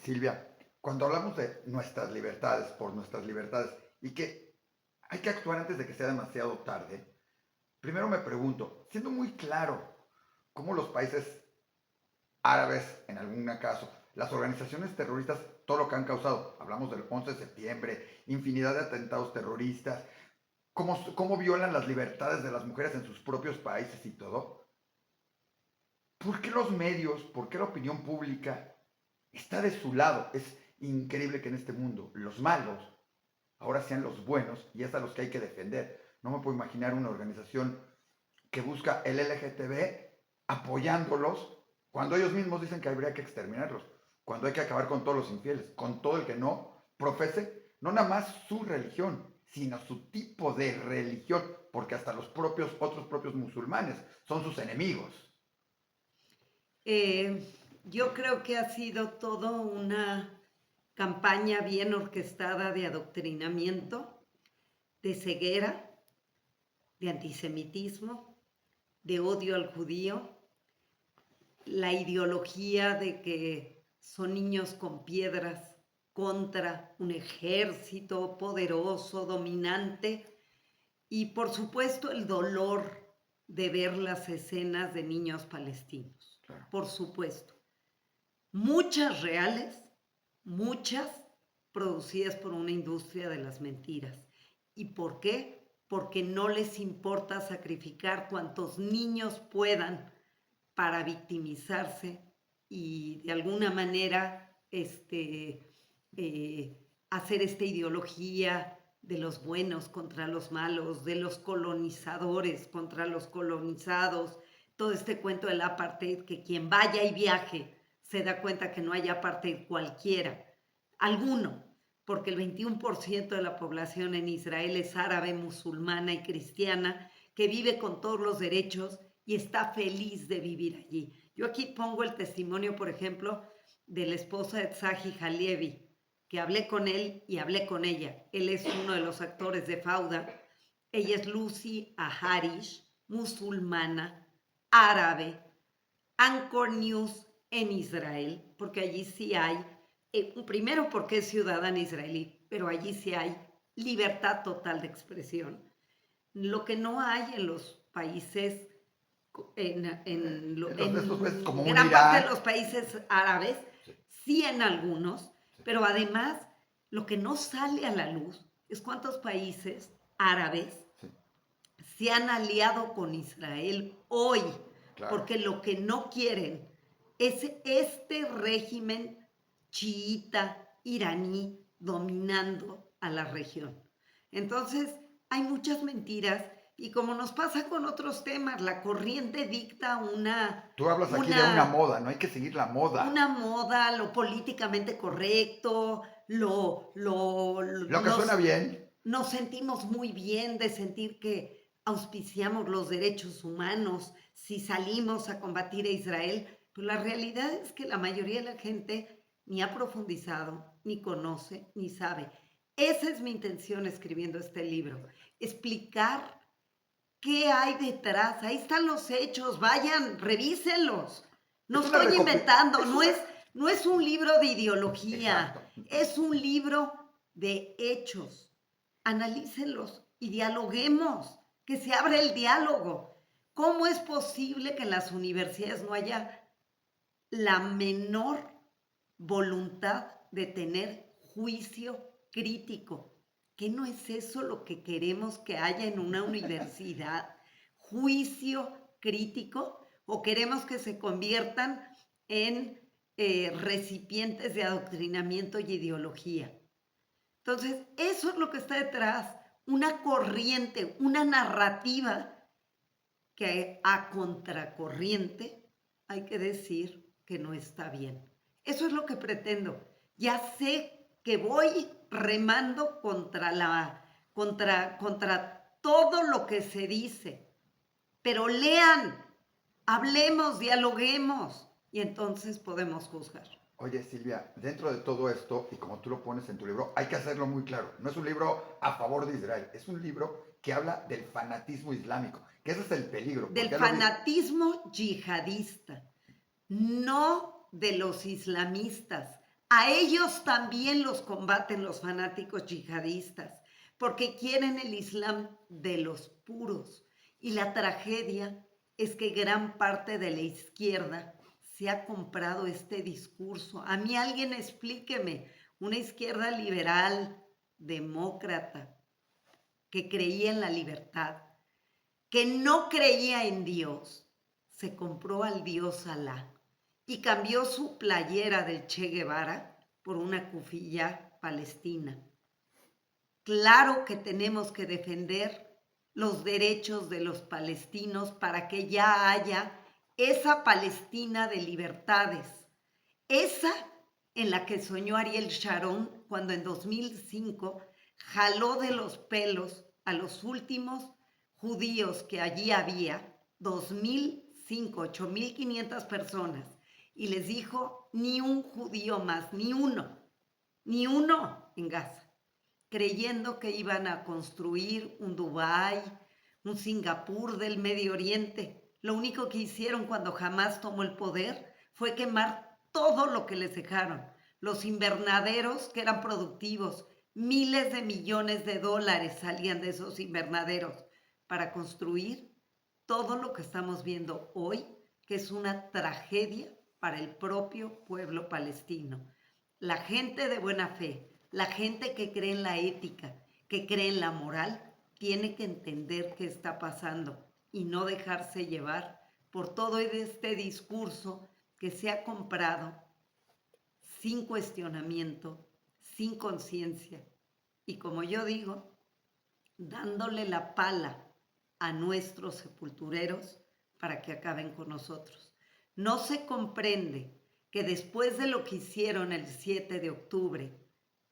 Silvia, cuando hablamos de nuestras libertades, por nuestras libertades, y que hay que actuar antes de que sea demasiado tarde, primero me pregunto, siendo muy claro cómo los países árabes, en algún caso, las organizaciones terroristas, todo lo que han causado, hablamos del 11 de septiembre, infinidad de atentados terroristas, cómo violan las libertades de las mujeres en sus propios países y todo, ¿por qué los medios, por qué la opinión pública está de su lado? Es increíble que en este mundo los malos ahora sean los buenos y es a los que hay que defender. No me puedo imaginar una organización que busca el LGTB apoyándolos cuando ellos mismos dicen que habría que exterminarlos, cuando hay que acabar con todos los infieles, con todo el que no profese, no nada más su religión, sino su tipo de religión, porque hasta los propios, otros propios musulmanes son sus enemigos. Eh, yo creo que ha sido toda una campaña bien orquestada de adoctrinamiento, de ceguera, de antisemitismo, de odio al judío, la ideología de que son niños con piedras contra un ejército poderoso, dominante, y por supuesto el dolor de ver las escenas de niños palestinos, Claro. por supuesto. Muchas reales, muchas producidas por una industria de las mentiras. ¿Y por qué? Porque no les importa sacrificar cuantos niños puedan para victimizarse y de alguna manera hacer esta ideología de los buenos contra los malos, de los colonizadores contra los colonizados, todo este cuento del apartheid, que quien vaya y viaje se da cuenta que no hay apartheid cualquiera, alguno, porque el 21% de la población en Israel es árabe, musulmana y cristiana, que vive con todos los derechos y está feliz de vivir allí. Yo aquí pongo el testimonio, por ejemplo, de la esposa de Tzahi Halievi, que hablé con él y hablé con ella. Él es uno de los actores de Fauda. Ella es Lucy Aharish, musulmana, árabe, Anchor News en Israel, porque allí sí hay, primero porque es ciudadana israelí, pero allí sí hay libertad total de expresión. Lo que no hay en los países, Entonces, estos países como en un gran parte de Irán, los países árabes, sí, sí en algunos, sí, pero además lo que no sale a la luz es cuántos países árabes sí, se han aliado con Israel hoy, claro. porque lo que no quieren es este régimen chiita iraní dominando a la región. Entonces, hay muchas mentiras y como nos pasa con otros temas, la corriente dicta Tú hablas aquí de una una, moda, no hay que seguir la moda. una moda, lo políticamente correcto, Lo que suena bien, nos sentimos muy bien de sentir que auspiciamos los derechos humanos si salimos a combatir a Israel, pero la realidad es que la mayoría de la gente ni ha profundizado, ni conoce, ni sabe. Esa es mi intención escribiendo este libro, explicar qué hay detrás. Ahí están los hechos, vayan, revísenlos. No es una estoy inventando, es una, no es un libro de ideología, exacto. es un libro de hechos. Analícenlos y dialoguemos, que se abra el diálogo. ¿Cómo es posible que en las universidades no haya la menor voluntad de tener juicio crítico? ¿Qué no es eso lo que queremos que haya en una universidad? ¿Juicio crítico? ¿O queremos que se conviertan en recipientes de adoctrinamiento y ideología? Entonces, eso es lo que está detrás, una corriente, una narrativa que a contracorriente hay que decir que no está bien. Eso es lo que pretendo. Ya sé que voy remando contra todo lo que se dice, pero lean, hablemos, dialoguemos y entonces podemos juzgar. Oye, Silvia, dentro de todo esto, y como tú lo pones en tu libro, hay que hacerlo muy claro. No es un libro a favor de Israel, es un libro que habla del fanatismo islámico, que ese es el peligro, Del porque ya lo vi. fanatismo yihadista, no de los islamistas. A ellos también los combaten los fanáticos yihadistas, porque quieren el Islam de los puros. Y la tragedia es que gran parte de la izquierda se ha comprado este discurso. A mí alguien explíqueme, una izquierda liberal, demócrata, que creía en la libertad, que no creía en Dios, se compró al Dios Alá y cambió su playera del Che Guevara por una cufilla palestina. Claro que tenemos que defender los derechos de los palestinos para que ya haya esa Palestina de libertades, esa en la que soñó Ariel Sharon cuando en 2005 jaló de los pelos a los últimos judíos que allí había, 2005, 8.500 personas, y les dijo, ni un judío más, ni uno en Gaza, creyendo que iban a construir un Dubái, un Singapur del Medio Oriente. Lo único que hicieron cuando Hamás tomó el poder fue quemar todo lo que les dejaron. Los invernaderos que eran productivos, miles de millones de dólares salían de esos invernaderos para construir todo lo que estamos viendo hoy, que es una tragedia para el propio pueblo palestino. La gente de buena fe, la gente que cree en la ética, que cree en la moral, tiene que entender qué está pasando y no dejarse llevar por todo este discurso que se ha comprado sin cuestionamiento, sin conciencia y, como yo digo, dándole la pala a nuestros sepultureros para que acaben con nosotros. No se comprende que después de lo que hicieron el 7 de octubre,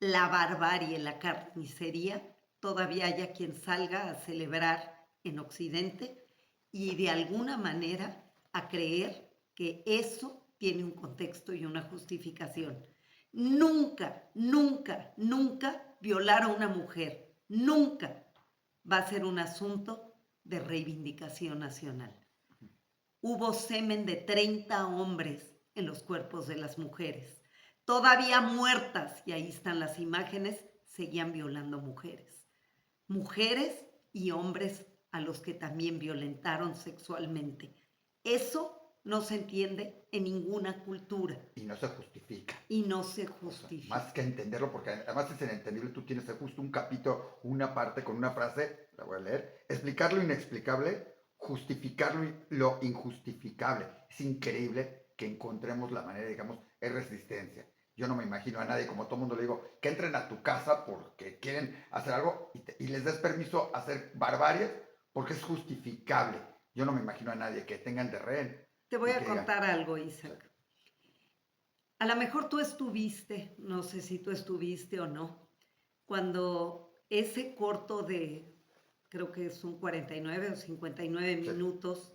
la barbarie, la carnicería, todavía haya quien salga a celebrar en Occidente y de alguna manera a creer que eso tiene un contexto y una justificación. Nunca, nunca, nunca violar a una mujer, nunca va a ser un asunto de reivindicación nacional. Hubo semen de 30 hombres en los cuerpos de las mujeres. Todavía muertas, y ahí están las imágenes, seguían violando mujeres. Mujeres y hombres a los que también violentaron sexualmente. Eso no se entiende en ninguna cultura. Y no se justifica. Y no se O sea, justifica. más que entenderlo, porque además es inentendible, tú tienes justo un capítulo, una parte con una frase, la voy a leer, explicar lo inexplicable, justificar lo injustificable. Es increíble que encontremos la manera, digamos, es resistencia. Yo no me imagino a nadie, como todo mundo le digo, que entren a tu casa porque quieren hacer algo y les des permiso a hacer barbaries porque es justificable. Yo no me imagino a nadie que tengan de rehén. Te voy y a que digan, contar algo, Isaac. A lo mejor tú estuviste, no sé si tú estuviste o no, cuando ese corto de, creo que son 49 o 59 sí, minutos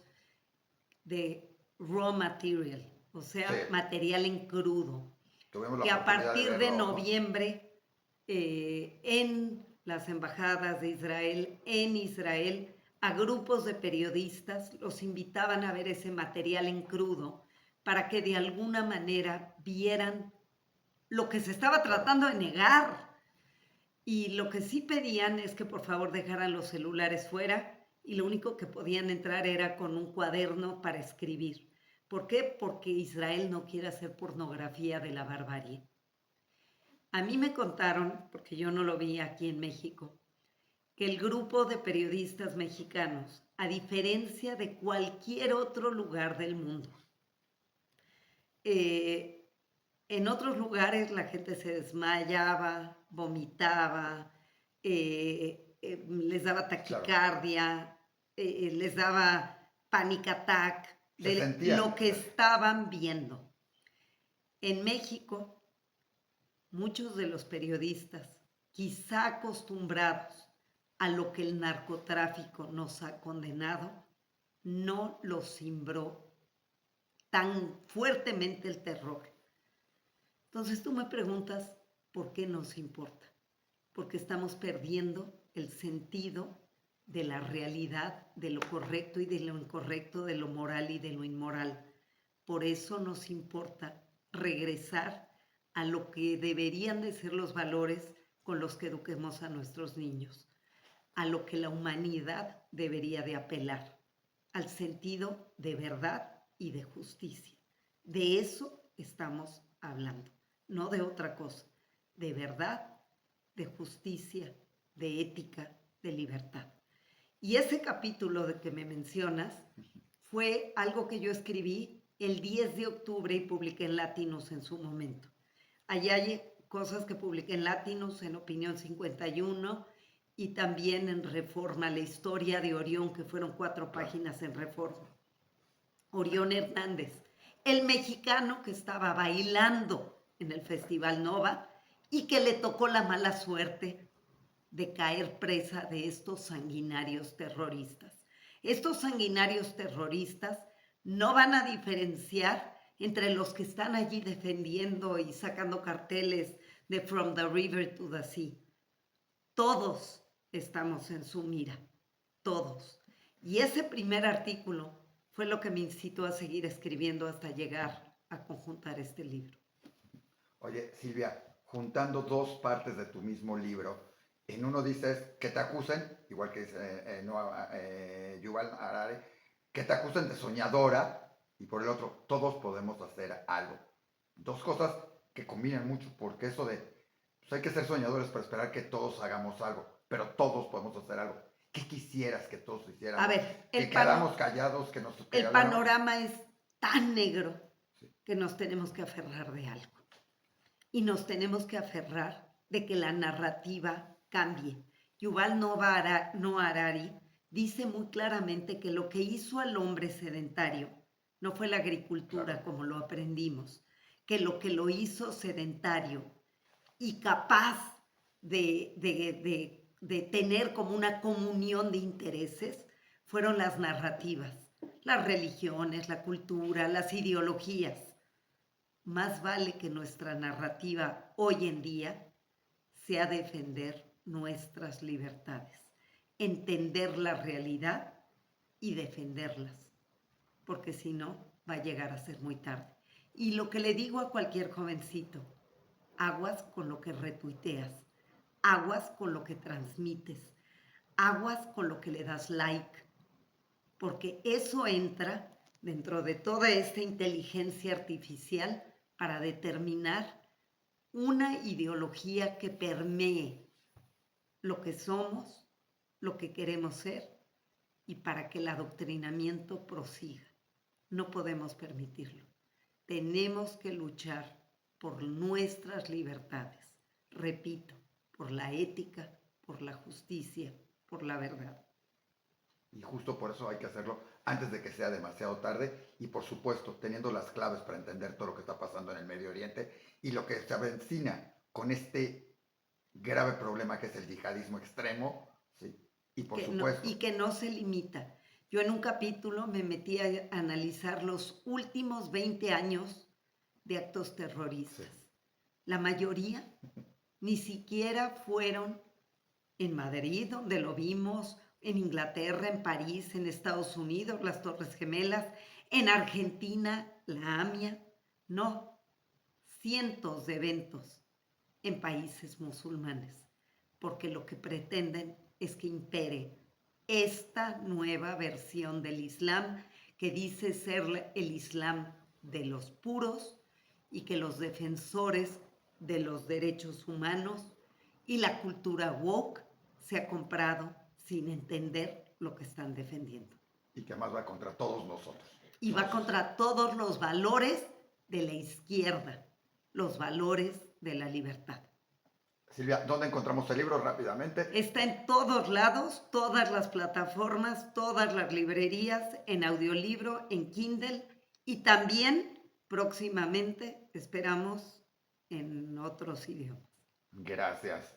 de raw material, o sea, sí, material en crudo, tuvimos la que a oportunidad de partir de verlo, ¿no? noviembre en las embajadas de Israel, en Israel, a grupos de periodistas los invitaban a ver ese material en crudo para que de alguna manera vieran lo que se estaba Claro. tratando de negar. Y lo que sí pedían es que por favor dejaran los celulares fuera y lo único que podían entrar era con un cuaderno para escribir. ¿Por qué? Porque Israel no quiere hacer pornografía de la barbarie. A mí me contaron, porque yo no lo vi aquí en México, que el grupo de periodistas mexicanos, a diferencia de cualquier otro lugar del mundo, eh, en otros lugares la gente se desmayaba, vomitaba, les daba Claro, taquicardia, les daba panic attack se de sentían, lo que estaban viendo. En México, muchos de los periodistas, quizá acostumbrados a lo que el narcotráfico nos ha condenado, no los cimbró tan fuertemente el terror. Entonces tú me preguntas, ¿por qué nos importa? Porque estamos perdiendo el sentido de la realidad, de lo correcto y de lo incorrecto, de lo moral y de lo inmoral. Por eso nos importa regresar a lo que deberían de ser los valores con los que eduquemos a nuestros niños, a lo que la humanidad debería de apelar, al sentido de verdad y de justicia. De eso estamos hablando, no de otra cosa, de verdad, de justicia, de ética, de libertad. Y ese capítulo de que me mencionas fue algo que yo escribí el 10 de octubre y publiqué en Latinos en su momento. Allá hay cosas que publiqué en Latinos, en Opinión 51 y también en Reforma, la historia de Orión, que fueron 4 páginas en Reforma. Orión Hernández, el mexicano que estaba bailando en el Festival Nova y que le tocó la mala suerte de caer presa de estos sanguinarios terroristas. Estos sanguinarios terroristas no van a diferenciar entre los que están allí defendiendo y sacando carteles de From the River to the Sea. Todos estamos en su mira, todos. Y ese primer artículo fue lo que me incitó a seguir escribiendo hasta llegar a conjuntar este libro. Oye, Silvia, juntando dos partes de tu mismo libro, en uno dices que te acusen, igual que dice Yuval Harari, que te acusen de soñadora, y por el otro, todos podemos hacer algo. Dos cosas que combinan mucho, porque eso de, pues hay que ser soñadores para esperar que todos hagamos algo, pero todos podemos hacer algo. ¿Qué quisieras que todos hiciéramos? A ver, que quedamos callados, que nos el panorama es tan negro sí, que nos tenemos que aferrar de algo. Y nos tenemos que aferrar de que la narrativa cambie. Yuval Noah Harari dice muy claramente que lo que hizo al hombre sedentario no fue la agricultura claro, como lo aprendimos, que lo hizo sedentario y capaz de tener como una comunión de intereses fueron las narrativas, las religiones, la cultura, las ideologías. Más vale que nuestra narrativa hoy en día sea defender nuestras libertades, entender la realidad y defenderlas, porque si no va a llegar a ser muy tarde. Y lo que le digo a cualquier jovencito, aguas con lo que retuiteas, aguas con lo que transmites, aguas con lo que le das like, porque eso entra dentro de toda esta inteligencia artificial para determinar una ideología que permee lo que somos, lo que queremos ser y para que el adoctrinamiento prosiga. No podemos permitirlo. Tenemos que luchar por nuestras libertades. Repito, por la ética, por la justicia, por la verdad. y justo por eso hay que hacerlo antes de que sea demasiado tarde y por supuesto teniendo las claves para entender todo lo que está pasando en el Medio Oriente y lo que se avecina con este grave problema que es el yihadismo extremo, ¿sí? Y por supuesto, Y que no se limita. Yo en un capítulo me metí a analizar los últimos 20 años de actos terroristas. sí, La mayoría ni siquiera fueron en Madrid, donde lo vimos, en Inglaterra, en París, en Estados Unidos, las Torres Gemelas, en Argentina, la AMIA. No, cientos de eventos en países musulmanes, porque lo que pretenden es que impere esta nueva versión del Islam que dice ser el Islam de los puros y que los defensores de los derechos humanos y la cultura woke se ha comprado sin entender lo que están defendiendo. y que más va contra todos nosotros. Y va contra todos los valores de la izquierda, los valores de la libertad. Silvia, ¿dónde encontramos el libro rápidamente? Está en todos lados, todas las plataformas, todas las librerías, en audiolibro, en Kindle y también próximamente esperamos en otros idiomas. Gracias.